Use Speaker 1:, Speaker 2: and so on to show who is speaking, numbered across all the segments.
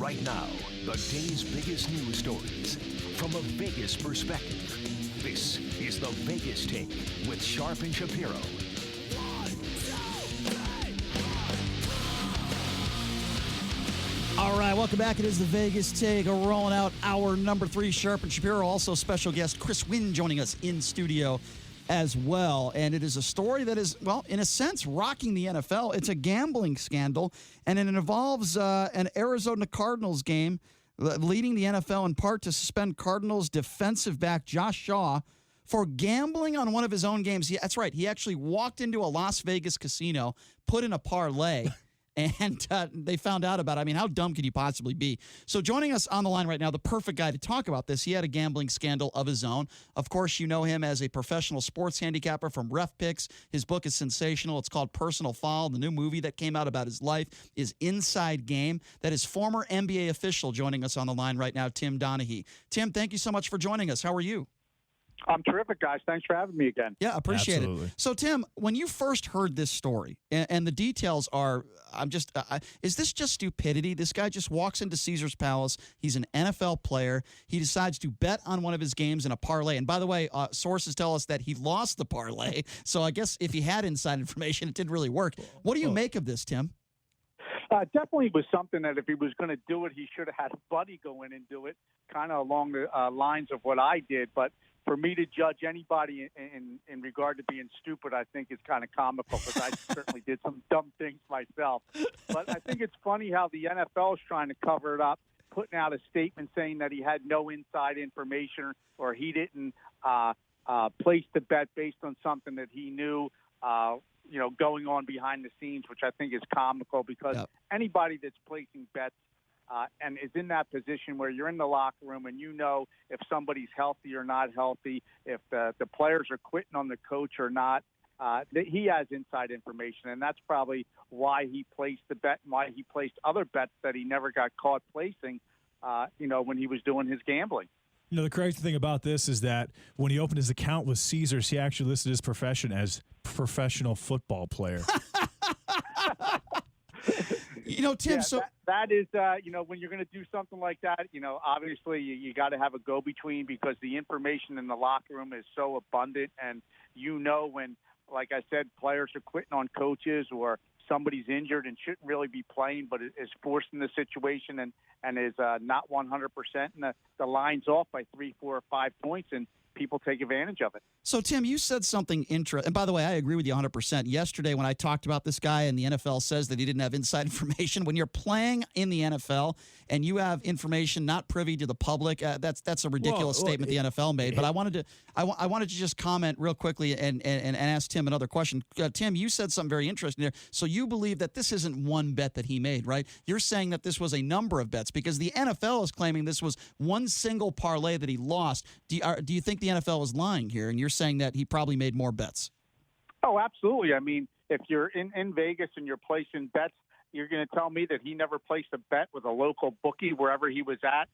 Speaker 1: Right now, the day's biggest news stories from a Vegas perspective. This is the Vegas Take with Sharp and Shapiro.
Speaker 2: All right, welcome back. It is the Vegas Take. We're rolling out hour number 3, Sharp and Shapiro. Also, special guest Chris Wynn joining us in studio as well. And it is a story that is, well, in a sense, rocking the NFL. It's a gambling scandal, and it involves an Arizona Cardinals game leading the NFL in part to suspend Cardinals defensive back Josh Shaw for gambling on one of his own games. That's right. He actually walked into a Las Vegas casino, put in a parlay, and they found out about it. I mean, how dumb could you possibly be? So joining us on the line right now, the perfect guy to talk about this. He had a gambling scandal of his own. Of course, you know him as a professional sports handicapper from Ref Picks. His book is sensational. It's called Personal Foul. The new movie that came out about his life is Inside Game. That is former NBA official joining us on the line right now, Tim Donaghy. Tim, thank you so much for joining us. How are you?
Speaker 3: I'm terrific, guys. Thanks for having me again.
Speaker 2: Yeah, appreciate
Speaker 4: Absolutely.
Speaker 2: it. So, Tim, when you first heard this story, and the details are, is this just stupidity? This guy just walks into Caesar's Palace. He's an NFL player. He decides to bet on one of his games in a parlay. And by the way, sources tell us that he lost the parlay. So I guess if he had inside information, it didn't really work. What do you make of this, Tim?
Speaker 3: Definitely was something that if he was going to do it, he should have had a buddy go in and do it, kind of along the lines of what I did. But for me to judge anybody in regard to being stupid, I think is kind of comical because I certainly did some dumb things myself. But I think it's funny how the NFL is trying to cover it up, putting out a statement saying that he had no inside information or he didn't place the bet based on something that he knew, going on behind the scenes, which I think is comical because anybody that's placing bets and is in that position where you're in the locker room and you know if somebody's healthy or not healthy, if the players are quitting on the coach or not, he has inside information. And that's probably why he placed the bet and why he placed other bets that he never got caught placing, when he was doing his gambling.
Speaker 4: You know, the crazy thing about this is that when he opened his account with Caesars, he actually listed his profession as professional football player.
Speaker 2: Tim,
Speaker 3: that is, when you're going to do something like that, obviously you got to have a go-between because the information in the locker room is so abundant. And, when, like I said, players are quitting on coaches or somebody's injured and shouldn't really be playing but is forced in the situation and is not 100%. And the line's off by 3, 4, or 5 points, and people take advantage of it.
Speaker 2: So, Tim, you said something interesting. And by the way, I agree with you 100%. Yesterday, when I talked about this guy and the NFL says that he didn't have inside information, when you're playing in the NFL and you have information not privy to the public, that's a ridiculous statement the NFL made. But I wanted to just comment real quickly and ask Tim another question. Tim, you said something very interesting there. So you believe that this isn't one bet that he made, right? You're saying that this was a number of bets because the NFL is claiming this was one single parlay that he lost. Do you think the NFL is lying here? And you're saying that he probably made more bets.
Speaker 3: Oh, absolutely. I mean, if you're in Vegas and you're placing bets, you're going to tell me that he never placed a bet with a local bookie wherever he was at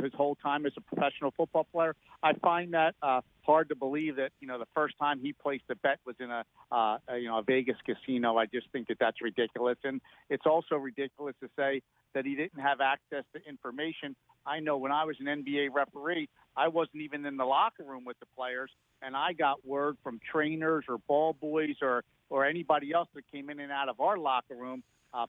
Speaker 3: his whole time as a professional football player. I find that hard to believe that, the first time he placed a bet was in a Vegas casino. I just think that that's ridiculous. And it's also ridiculous to say that he didn't have access to information. I know when I was an NBA referee, I wasn't even in the locker room with the players, and I got word from trainers or ball boys or anybody else that came in and out of our locker room,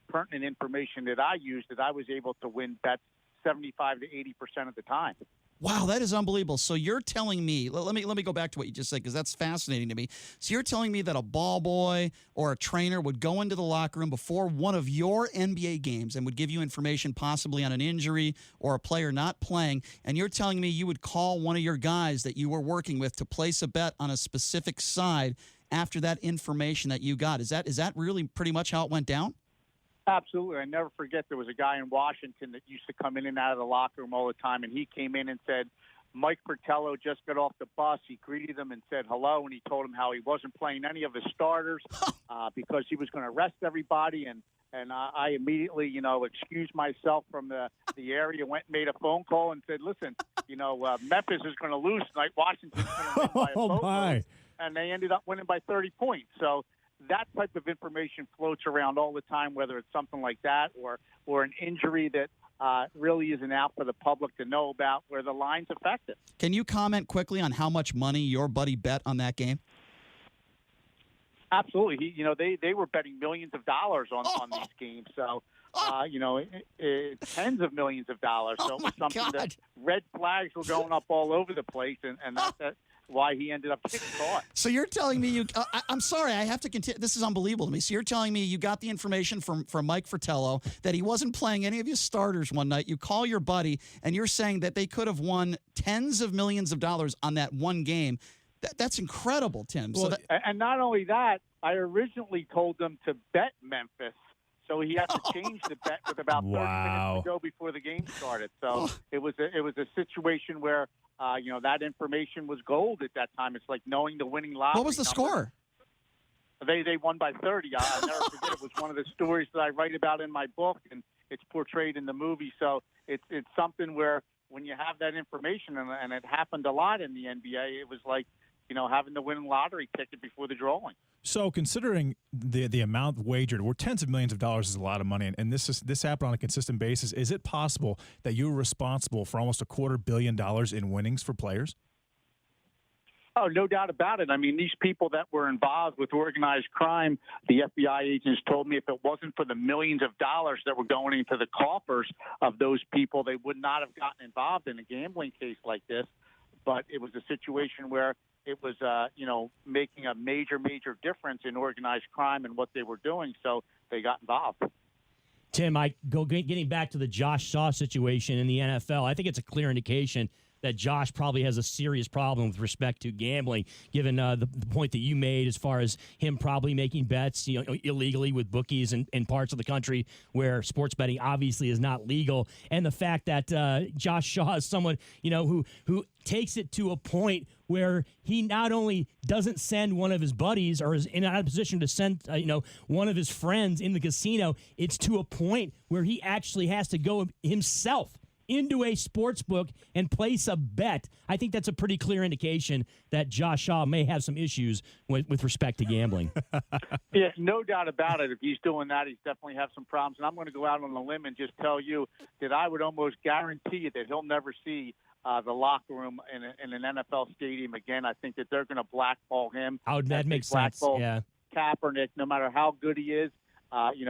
Speaker 3: pertinent information that I used, that I was able to win bets 75 to 80% of the time.
Speaker 2: Wow, that is unbelievable. So you're telling me, let me go back to what you just said because that's fascinating to me. So you're telling me that a ball boy or a trainer would go into the locker room before one of your NBA games and would give you information possibly on an injury or a player not playing, and you're telling me you would call one of your guys that you were working with to place a bet on a specific side after that information that you got. Is that really pretty much how it went down?
Speaker 3: Absolutely. I never forget there was a guy in Washington that used to come in and out of the locker room all the time, and he came in and said, Mike Fratello just got off the bus. He greeted him and said hello, and he told him how he wasn't playing any of his starters because he was going to rest everybody. And I immediately, excused myself from the area, went and made a phone call and said, listen, Memphis is going to lose tonight. Washington's going to win by a boatload. And they ended up winning by 30 points. So that type of information floats around all the time, whether it's something like that or an injury that really isn't out for the public to know about, where the line's affected.
Speaker 2: Can you comment quickly on how much money your buddy bet on that game?
Speaker 3: Absolutely. They were betting millions of dollars on these games. So, tens of millions of dollars. So it was something that red flags were going up all over the place, and that's why he ended up getting caught.
Speaker 2: So you're telling me I'm sorry, I have to continue. This is unbelievable to me. So you're telling me you got the information from Mike Fratello that he wasn't playing any of his starters one night. You call your buddy, and you're saying that they could have won tens of millions of dollars on that one game. That's incredible, Tim.
Speaker 3: Well, and not only that, I originally told them to bet Memphis, so he had to change the bet with about 30 minutes to go before the game started. So it was a situation where that information was gold at that time. It's like knowing the winning lottery.
Speaker 2: What was the score?
Speaker 3: They won by 30. I'll never forget. It was one of the stories that I write about in my book, and it's portrayed in the movie. So it's something where when you have that information, and it happened a lot in the NBA, it was like having the winning lottery ticket before the drawing.
Speaker 4: So considering the amount wagered, where tens of millions of dollars is a lot of money, and this happened on a consistent basis, is it possible that you were responsible for almost $250 million in winnings for players?
Speaker 3: Oh, no doubt about it. I mean, these people that were involved with organized crime, the FBI agents told me if it wasn't for the millions of dollars that were going into the coffers of those people, they would not have gotten involved in a gambling case like this. But it was a situation where it was, making a major, major difference in organized crime and what they were doing. So they got involved.
Speaker 5: Tim, getting back to the Josh Shaw situation in the NFL, I think it's a clear indication that Josh probably has a serious problem with respect to gambling, given the point that you made as far as him probably making bets illegally with bookies in parts of the country where sports betting obviously is not legal, and the fact that Josh Shaw is someone who takes it to a point where he not only doesn't send one of his buddies or is not in a position to send one of his friends in the casino, it's to a point where he actually has to go himself into a sports book and place a bet. I think that's a pretty clear indication that Josh Shaw may have some issues with respect to gambling.
Speaker 3: Yeah, no doubt about it. If he's doing that, he's definitely have some problems. And I'm going to go out on a limb and just tell you that I would almost guarantee you that he'll never see the locker room in an NFL stadium again. I think that they're going to blackball him.
Speaker 5: Oh, that makes sense. Yeah.
Speaker 3: Kaepernick, no matter how good he is,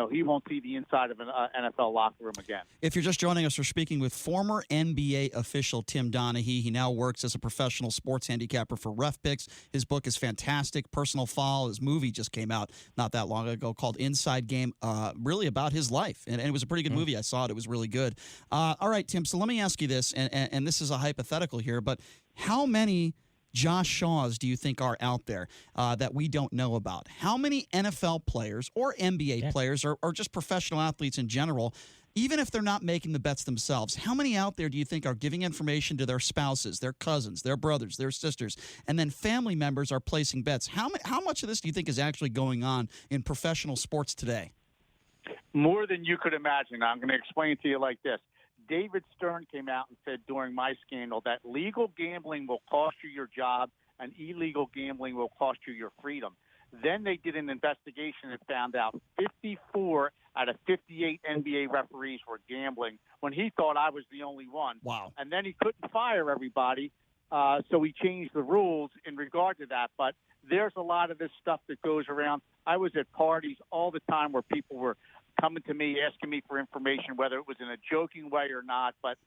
Speaker 3: he won't see the inside of an NFL locker room again.
Speaker 2: If you're just joining us, we're speaking with former NBA official Tim Donaghy. He now works as a professional sports handicapper for RefPicks. His book is fantastic, Personal Foul. His movie just came out not that long ago called Inside Game, really about his life. And it was a pretty good movie. I saw it. It was really good. All right, Tim, so let me ask you this, and this is a hypothetical here, but how many Josh Shaws do you think are out there that we don't know about? How many NFL players or NBA players or just professional athletes in general, even if they're not making the bets themselves, how many out there do you think are giving information to their spouses, their cousins, their brothers, their sisters, and then family members are placing bets? How much of this do you think is actually going on in professional sports today?
Speaker 3: More than you could imagine. I'm going to explain to you like this. David Stern came out and said during my scandal that legal gambling will cost you your job and illegal gambling will cost you your freedom. Then they did an investigation and found out 54 out of 58 NBA referees were gambling when he thought I was the only one.
Speaker 2: Wow.
Speaker 3: And then he couldn't fire everybody, so he changed the rules in regard to that. But there's a lot of this stuff that goes around. I was at parties all the time where people were coming to me, asking me for information, whether it was in a joking way or not. But,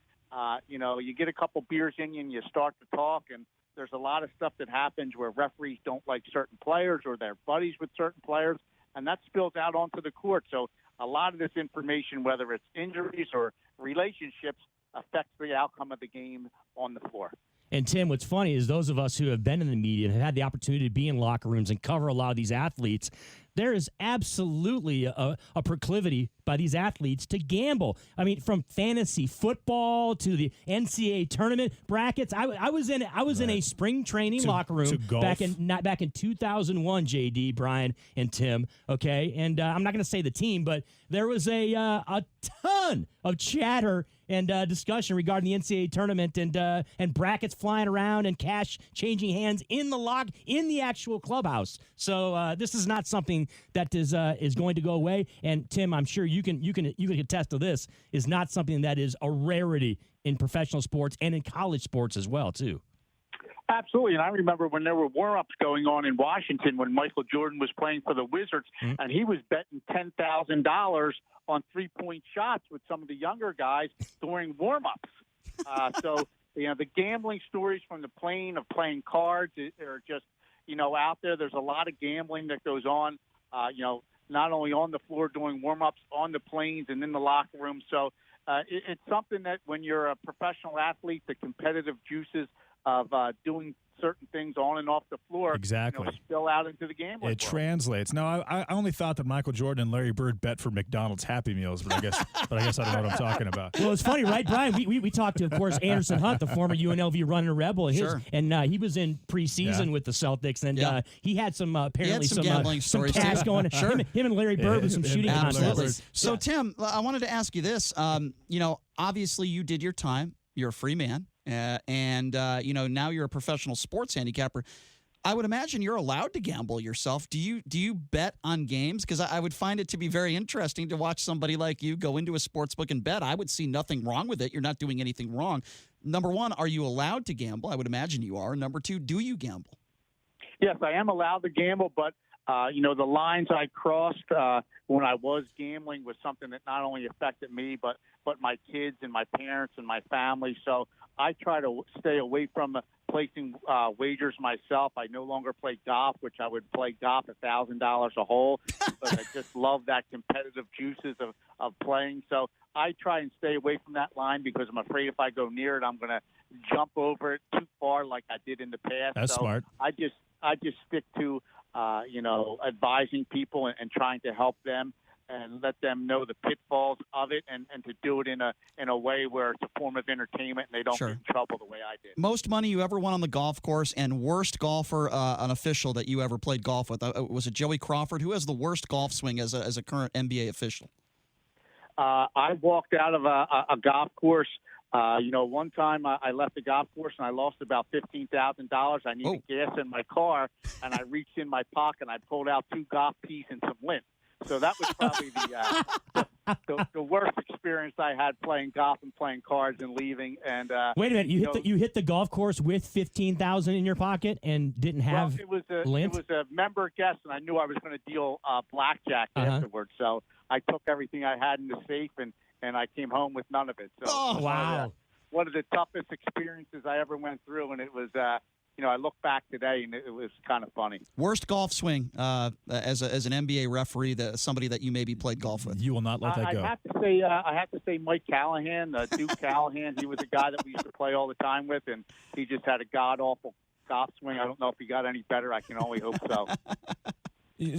Speaker 3: you get a couple beers in you and you start to talk, and there's a lot of stuff that happens where referees don't like certain players or they're buddies with certain players, and that spills out onto the court. So a lot of this information, whether it's injuries or relationships, affects the outcome of the game on the floor.
Speaker 5: And, Tim, what's funny is those of us who have been in the media and have had the opportunity to be in locker rooms and cover a lot of these athletes, there is absolutely a proclivity by these athletes to gamble. I mean, from fantasy football to the NCAA tournament brackets. I was in a spring training locker room back in 2001. JD, Brian, and Tim. Okay, and I'm not going to say the team, but there was a ton of chatter and discussion regarding the NCAA tournament and brackets flying around and cash changing hands in the actual clubhouse. So this is not something that is going to go away. And Tim, I'm sure you can attest to this, is not something that is a rarity in professional sports and in college sports as well, too.
Speaker 3: Absolutely, and I remember when there were warm-ups going on in Washington when Michael Jordan was playing for the Wizards, and he was betting $10,000 on three-point shots with some of the younger guys during warm-ups. So, the gambling stories from the plane of playing cards are just, out there. There's a lot of gambling that goes on, not only on the floor doing warm-ups, on the planes and in the locker room. So it's something that when you're a professional athlete, the competitive juices of doing certain things on and off the floor
Speaker 4: exactly
Speaker 3: spill out into the gambling world.
Speaker 4: Translates. No, I only thought that Michael Jordan and Larry Bird bet for McDonald's Happy Meals, but I guess I don't know what I'm talking about.
Speaker 5: Well, it's funny, right, Brian? We talked to, of course, Anderson Hunt, the former UNLV runner Rebel, and he was in preseason with the Celtics, and he had some apparently
Speaker 2: some gambling stories
Speaker 5: cash going.
Speaker 2: Sure.
Speaker 5: Him and Larry Bird with some shooting contests.
Speaker 2: So, Tim, I wanted to ask you this. Obviously, you did your time. You're a free man. Now you're a professional sports handicapper. I would imagine you're allowed to gamble yourself. Do you bet on games? Because I would find it to be very interesting to watch somebody like you go into a sports book and bet. I would see nothing wrong with it. You're not doing anything wrong. Number one, are you allowed to gamble? I would imagine you are. Number two, do you gamble?
Speaker 3: Yes, I am allowed to gamble, but the lines I crossed when I was gambling was something that not only affected me, but my kids and my parents and my family. So I try to stay away from placing wagers myself. I no longer play golf, which I would play golf $1,000 a hole, but I just love that competitive juices of playing. So I try and stay away from that line because I'm afraid if I go near it, I'm going to jump over it too far like I did in the past.
Speaker 4: That's smart.
Speaker 3: I just stick to advising people and trying to help them and let them know the pitfalls of it and to do it in a way where it's a form of entertainment and they don't get in trouble the way I did.
Speaker 2: Most money you ever won on the golf course and worst golfer, an official that you ever played golf with. Was it Joey Crawford? Who has the worst golf swing as a current NBA official?
Speaker 3: I walked out of a golf course. One time I left the golf course and I lost about $15,000. I needed gas in my car, and I reached in my pocket and I pulled out 2 golf tees and some lint. So that was probably the worst experience I had playing golf and playing cards and leaving. And
Speaker 5: wait a minute, you hit the golf course with $15,000 in your pocket and didn't have lint?
Speaker 3: It was a member guest, and I knew I was going to deal blackjack afterwards. So I took everything I had in the safe and I came home with none of it. So
Speaker 5: wow.
Speaker 3: One of the toughest experiences I ever went through, and it was I look back today and it was kind of funny.
Speaker 2: Worst golf swing as an NBA referee, somebody that you maybe played golf with.
Speaker 4: You will not let that go.
Speaker 3: I have to say Mike Callahan, Duke Callahan. He was a guy that we used to play all the time with, and he just had a god-awful golf swing. I don't know if he got any better. I can only hope so.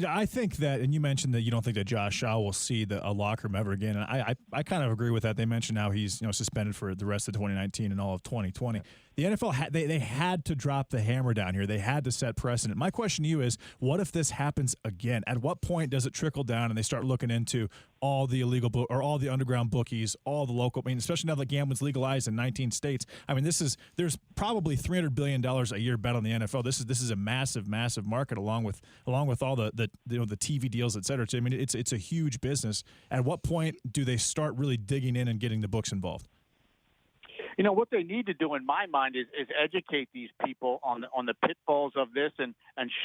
Speaker 4: I think that, and you mentioned that you don't think that Josh Shaw will see a locker room ever again, and I kind of agree with that. They mentioned how he's suspended for the rest of 2019 and all of 2020. The NFL they had to drop the hammer down here. They had to set precedent. My question to you is, what if this happens again? At what point does it trickle down and they start looking into all the illegal or all the underground bookies, all the local? I mean, especially now that gambling's legalized in 19 states. I mean, there's probably $300 billion a year bet on the NFL. This is a massive market along with all the TV deals, et cetera. So, I mean, it's a huge business. At what point do they start really digging in and getting the books involved?
Speaker 3: What they need to do in my mind is educate these people on the pitfalls of this and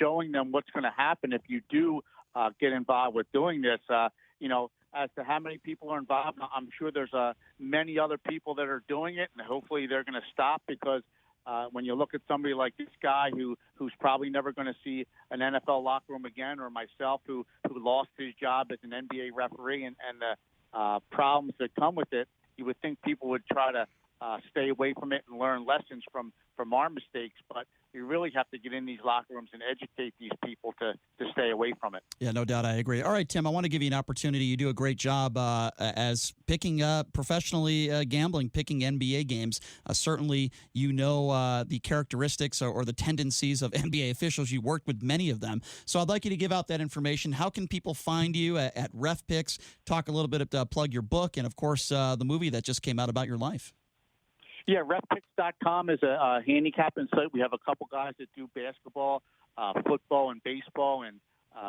Speaker 3: showing them what's going to happen if you do get involved with doing this. As to how many people are involved, I'm sure there's many other people that are doing it, and hopefully they're going to stop because when you look at somebody like this guy who's probably never going to see an NFL locker room again, or myself who lost his job as an NBA referee and the problems that come with it, you would think people would try to stay away from it and learn lessons from our mistakes. But you really have to get in these locker rooms and educate these people to stay away from it.
Speaker 2: Yeah, no doubt. I agree. All right, Tim, I want to give you an opportunity. You do a great job as picking professionally gambling, picking NBA games. Certainly, the characteristics or the tendencies of NBA officials. You worked with many of them. So I'd like you to give out that information. How can people find you at Ref Picks? Talk a little bit, plug your book, and, of course, the movie that just came out about your life.
Speaker 3: Yeah, refpicks.com is a handicapping site. We have a couple guys that do basketball, football, and baseball, and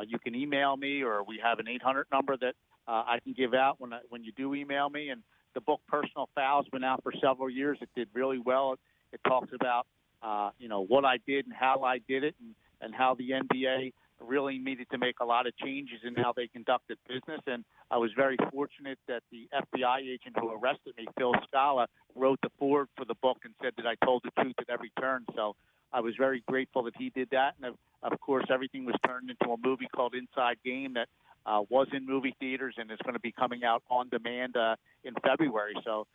Speaker 3: you can email me, or we have an 800 number that I can give out when you do email me. And the book Personal Foul has been out for several years. It did really well. It talks about what I did and how I did it, and how the NBA really needed to make a lot of changes in how they conducted business. And I was very fortunate that the FBI agent who arrested me, Phil Scala, wrote the foreword for the book and said that I told the truth at every turn. So I was very grateful that he did that. And of course, everything was turned into a movie called Inside Game that was in movie theaters and is going to be coming out on demand in February. So,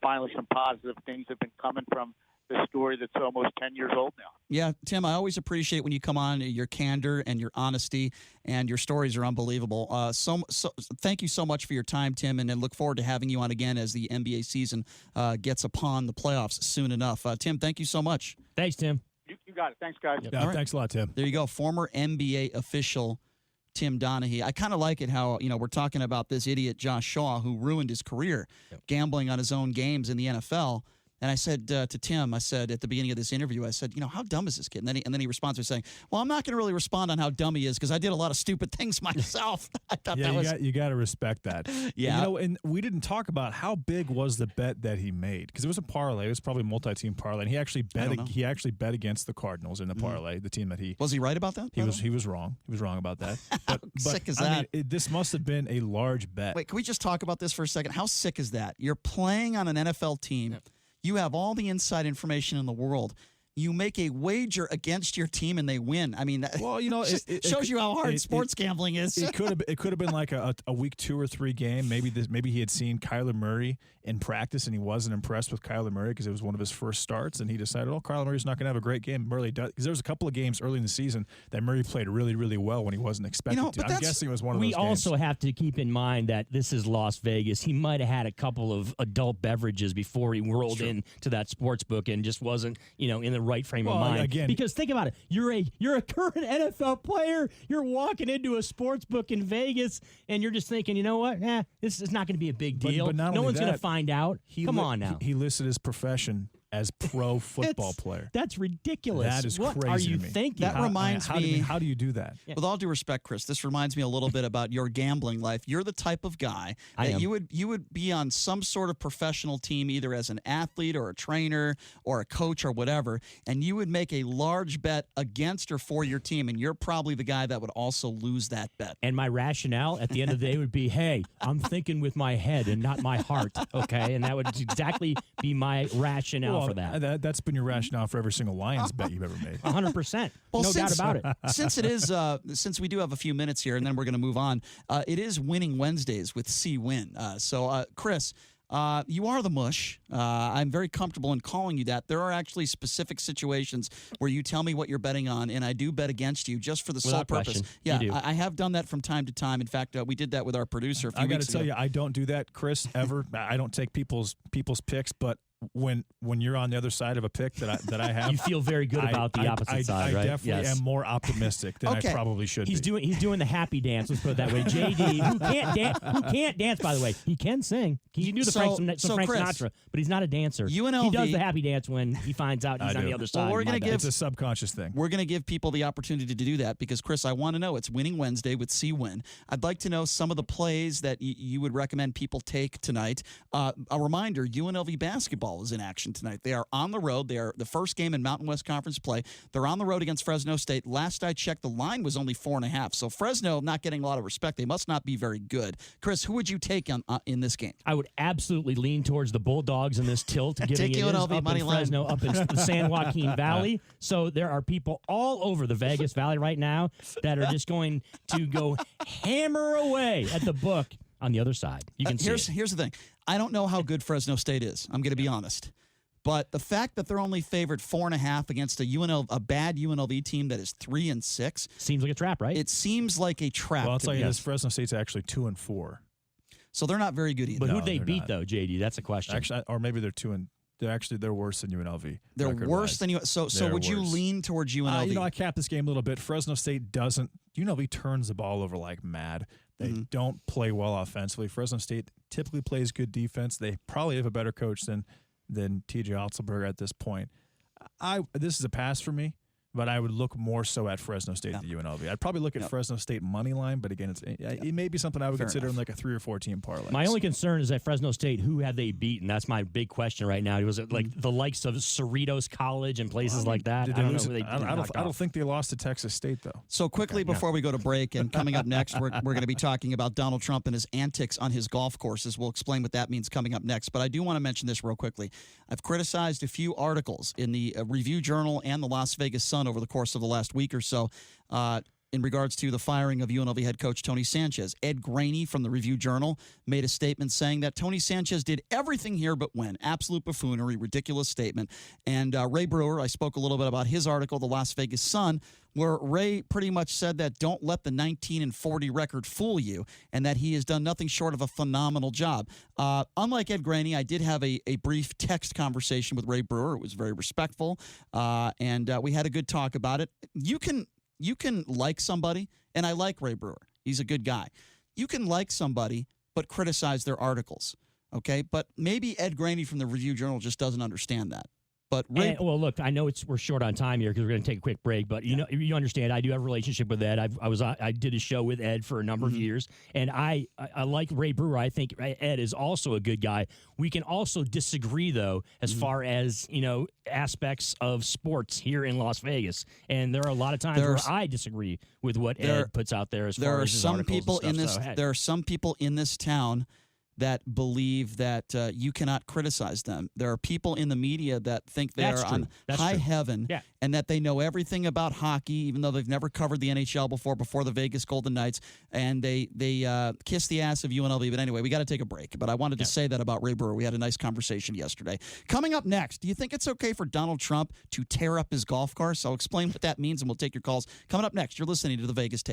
Speaker 3: finally some positive things have been coming from the story that's almost 10 years old now.
Speaker 2: Yeah, Tim, I always appreciate when you come on, your candor and your honesty, and your stories are unbelievable. So thank you so much for your time, Tim, and I look forward to having you on again as the NBA season gets upon the playoffs soon enough. Tim, thank you so much.
Speaker 5: Thanks, Tim.
Speaker 3: You got it. Thanks, guys.
Speaker 4: Yeah,
Speaker 2: All right.
Speaker 4: Thanks a lot, Tim.
Speaker 2: There you go, former NBA official Tim Donaghy. I kind of like it how, we're talking about this idiot Josh Shaw who ruined his career gambling on his own games in the NFL. And I said to Tim, I said at the beginning of this interview, I said, how dumb is this kid? And then he responds by saying, well, I'm not going to really respond on how dumb he is because I did a lot of stupid things myself. I thought that was...
Speaker 4: you got to respect that.
Speaker 2: Yeah.
Speaker 4: And we didn't talk about how big was the bet that he made, because it was a parlay. It was probably a multi-team parlay. And he actually bet against the Cardinals in the parlay, the team that he...
Speaker 2: Was he right about that?
Speaker 4: He was wrong. He was wrong about that. But
Speaker 2: sick is that?
Speaker 4: This must have been a large bet.
Speaker 2: Wait, can we just talk about this for a second? How sick is that? You're playing on an NFL team. Yeah. You have all the inside information in the world. You make a wager against your team and they win. I mean, it shows you how hard sports gambling is.
Speaker 4: It could have been like a week 2 or 3 game. Maybe he had seen Kyler Murray in practice and he wasn't impressed with Kyler Murray because it was one of his first starts, and he decided, Kyler Murray's not going to have a great game. Murray does, because there was a couple of games early in the season that Murray played really, really well when he wasn't expected to. I'm guessing it was one of those games.
Speaker 5: We also have to keep in mind that this is Las Vegas. He might have had a couple of adult beverages before he whirled into that sports book and just wasn't, in the right frame of mind.
Speaker 4: Again,
Speaker 5: because think about it. You're a current NFL player. You're walking into a sports book in Vegas and you're just thinking, you know what? This is not going to be a big deal.
Speaker 4: But
Speaker 5: no one's going to find out. Come on now.
Speaker 4: He listed his profession as pro football player.
Speaker 5: That's ridiculous.
Speaker 4: That is
Speaker 5: what
Speaker 4: crazy
Speaker 5: are you
Speaker 4: to me.
Speaker 5: thinking?
Speaker 2: That reminds me.
Speaker 4: How do you do that?
Speaker 2: Yeah. With all due respect, Chris, this reminds me a little bit about your gambling life. You're the type of guy that you would be on some sort of professional team, either as an athlete or a trainer or a coach or whatever, and you would make a large bet against or for your team, and you're probably the guy that would also lose that bet.
Speaker 5: And my rationale at the end of the day would be, hey, I'm thinking with my head and not my heart, okay? And that would exactly be my rationale for that.
Speaker 4: That's been your rationale for every single Lions bet you've ever made.
Speaker 5: 100%.
Speaker 2: Well,
Speaker 5: no doubt about it.
Speaker 2: Since we do have a few minutes here, and then we're going to move on, it is Winning Wednesdays with C-Win. So, Chris, you are the mush. I'm very comfortable in calling you that. There are actually specific situations where you tell me what you're betting on, and I do bet against you just for the sole purpose. Yeah, I have done that from time to time. In fact, we did that with our producer a few weeks ago.
Speaker 4: I got to tell you, I don't do that, Chris, ever. I don't take people's picks, but when you're on the other side of a pick that I have,
Speaker 5: you feel very good about the opposite side, right?
Speaker 4: I definitely am more optimistic than I probably should
Speaker 5: He's
Speaker 4: be.
Speaker 5: He's doing the happy dance. Let's put it that way. JD, who can't dance, by the way. He can sing. He can do the Frank Sinatra, but he's not a dancer.
Speaker 2: UNLV,
Speaker 5: he does the happy dance when he finds out he's on the other side.
Speaker 2: Well,
Speaker 4: it's a subconscious thing.
Speaker 2: We're going to give people the opportunity to do that because, Chris, I want to know. It's Winning Wednesday with C-Win. I'd like to know some of the plays that you would recommend people take tonight. A reminder, UNLV basketball is in action tonight. They are on the road. They are the first game in Mountain West Conference play. They're on the road against Fresno State. Last I checked, the line was only 4.5. So Fresno not getting a lot of respect. They must not be very good. Chris, who would you take in this game?
Speaker 5: I would absolutely lean towards the Bulldogs in this tilt, giving it up in Fresno, up in the San Joaquin Valley. So there are people all over the Vegas Valley right now that are just going to go hammer away at the book on the other side. You can see
Speaker 2: Here's the thing. I don't know how good Fresno State is. I'm going to be honest. But the fact that they're only favored 4.5 against a bad UNLV team that is 3-6
Speaker 5: seems like a trap, right?
Speaker 2: It seems like a trap.
Speaker 4: Well, I'll tell you this: Fresno State's actually 2-4.
Speaker 2: So they're not very good either.
Speaker 5: But who'd they beat though, JD? That's a question.
Speaker 4: Actually, or maybe they're 2. They're worse than UNLV.
Speaker 2: They're worse than you. So would you lean towards UNLV?
Speaker 4: I capped this game a little bit. Fresno State doesn't. UNLV turns the ball over like mad. They don't play well offensively. Fresno State typically plays good defense. They probably have a better coach than T.J. Otzelberger at this point. This is a pass for me. but I would look more so at Fresno State than UNLV. I'd probably look at Fresno State money line, but again, it may be something I would consider in like a 3 or 4 team parlay.
Speaker 5: My only concern is that Fresno State, who have they beaten? That's my big question right now. Was it like the likes of Cerritos College and places like that?
Speaker 4: Did
Speaker 5: I
Speaker 4: they
Speaker 5: don't
Speaker 4: lose?
Speaker 5: know.
Speaker 4: I don't think they lost to Texas State though.
Speaker 2: So quickly before we go to break, and coming up next, we're going to be talking about Donald Trump and his antics on his golf courses. We'll explain what that means coming up next. But I do want to mention this real quickly. I've criticized a few articles in the Review Journal and the Las Vegas Sun over the course of the last week or so in regards to the firing of UNLV head coach Tony Sanchez. Ed Graney from the Review Journal made a statement saying that Tony Sanchez did everything here but win. Absolute buffoonery, ridiculous statement. And Ray Brewer, I spoke a little bit about his article, the Las Vegas Sun, where Ray pretty much said that don't let the 19-40 record fool you, and that he has done nothing short of a phenomenal job. Unlike Ed Graney, I did have a brief text conversation with Ray Brewer. It was very respectful, and we had a good talk about it. You can like somebody, and I like Ray Brewer. He's a good guy. You can like somebody, but criticize their articles, okay? But maybe Ed Graney from the Review Journal just doesn't understand that. But Ray,
Speaker 5: well, look, I know we're short on time here because we're going to take a quick break. But you know, you understand, I do have a relationship with Ed. I did a show with Ed for a number of years, and I like Ray Brewer. I think Ed is also a good guy. We can also disagree though, as far as aspects of sports here in Las Vegas, and there are a lot of times where I disagree with what Ed puts out there. As far as his articles and stuff.
Speaker 2: There are some people in this town that believe that you cannot criticize them. There are people in the media that think they are on high heaven and that they know everything about hockey, even though they've never covered the NHL before the Vegas Golden Knights, and they kiss the ass of UNLV. But anyway, we got to take a break. But I wanted to say that about Ray Brewer. We had a nice conversation yesterday. Coming up next, do you think it's okay for Donald Trump to tear up his golf course? I'll explain what that means, and we'll take your calls. Coming up next, you're listening to The Vegas Take.